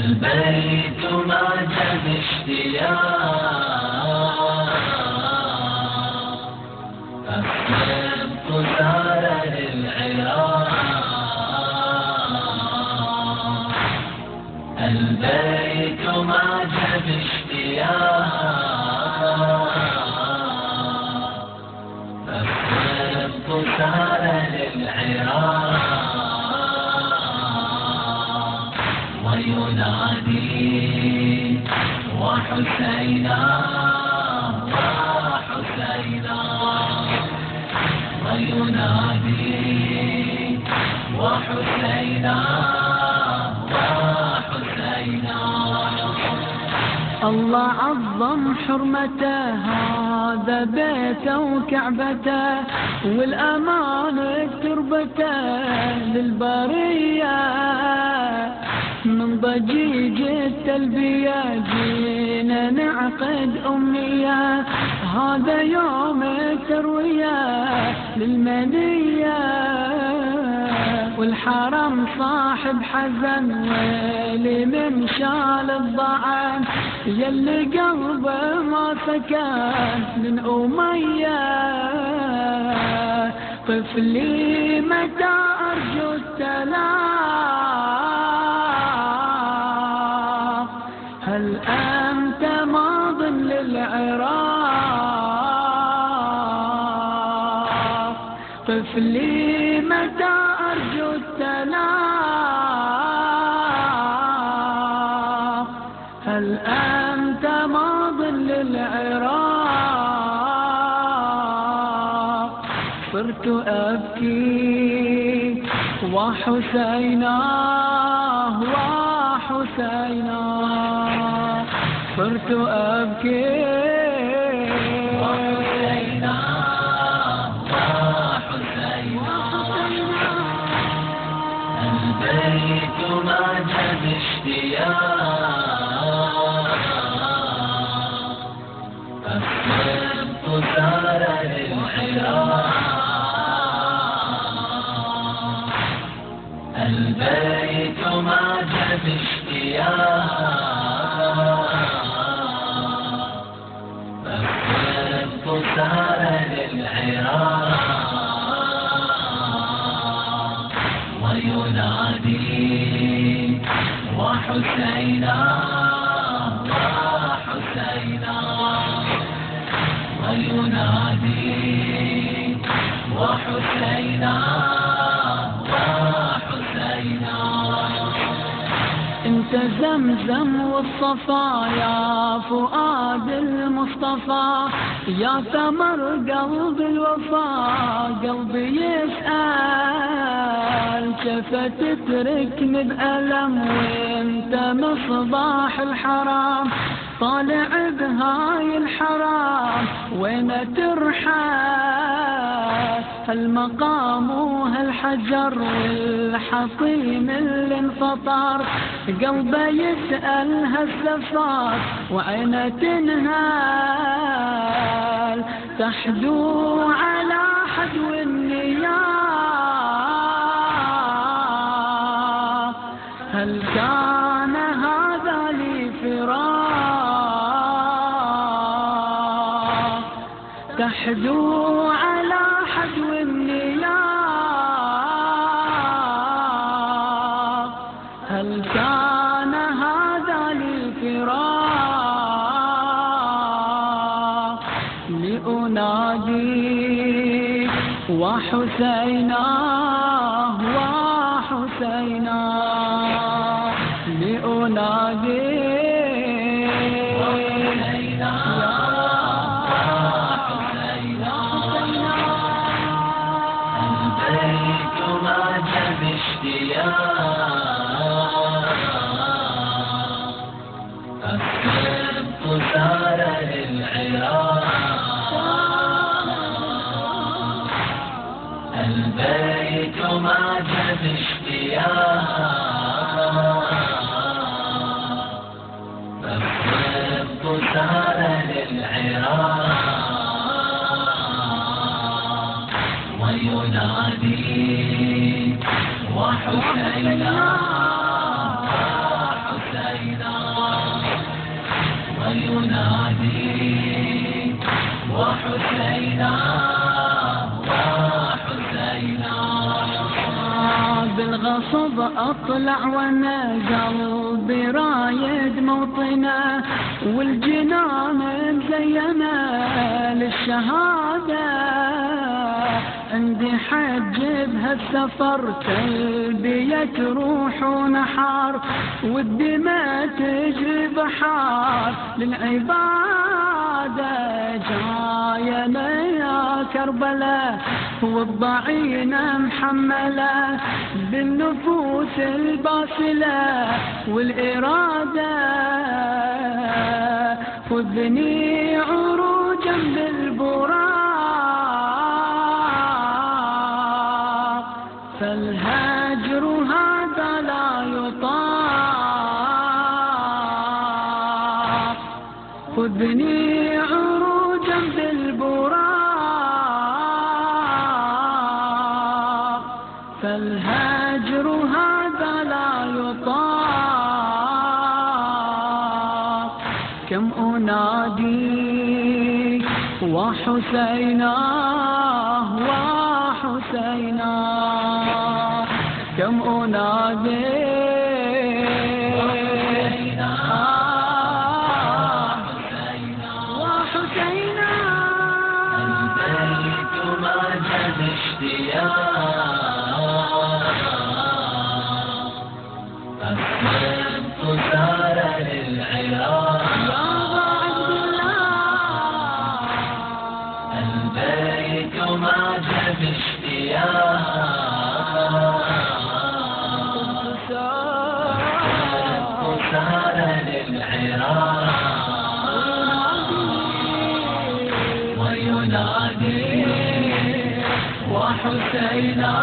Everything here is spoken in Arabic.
البيت معجب اشتياق، الصدق سار للعراق. البيت معجب اشتياق، الصدق سار للعراق. وينادي وحسينا وحسينا، وينادي وحسينا وحسينا. الله عظم حرمته، هذا بيته وكعبته، والأمان تربته للبرية. من ضجيج التلبية جينا نعقد أمنية، هذا يوم التروية للمنية. والحرم صاحب حزن ويلي من شال الضعن، يلي قلبه ما سكن من أمية. طفلي متى أرجو السلام، هل أنت ماض للعراق؟ طفلي متى أرجو السلام، هل أنت ماض للعراق؟ صرت أبكي وحسينا وحسينا، صرت أبكي وحسينا وحسينا. البيت معجب اشتياق، الصدق سار للعراق. البيت معجب اشتياق، الصدق سار للعراق. وينادي وحسينا وحسينا، وينادي وحسينا وحسينا. انت زمزم والصفا يا فؤاد المصطفى، يا ثمر قلب الوفا. قلبي يسأل كيف تتركني بألم، وانت مصباح الحرام طالع بهاي الحرام. وين ترحل هالمقام وهالحجر والحطيم اللي انفطر؟ قلبه يسأل هالسفار وعين تنهال، تحدو على حدو النياه. هل كان هذا لي فراق؟ تحدو على حدو النياه. هل كان هذا لي فراق؟ لأنادي وحسينا وحسينا، لأنادي وحسينا وحسينا. البيت معجب اشتياق، الصدق سار للعراق. البيت معجب اشتياق، وينادي وحسينا وحسينا. بالغصب أطلع وانا قلبي رايد موطنه، والجنان مزينة للشهادة، عندي حج بهالسفر تلبية روح ونحار، والدماء تجري بحار للعبادة. جاينا يا كربلاء والضعينة محملة بالنفوس الباسلة والإرادة، خذني عروجا بالبراق، فالهجر هذا لا يطاق. خذني عروجا بالبراق، فالهجر هذا لا يطاق. كم أنادي وحسينا وحسينا، كم أنادي وحسينا. البيت ما جد اشتياق، الصدق سار للعراق. البيت ما جد اشتياق، الصدق سار للعراق. وينادي وحسينا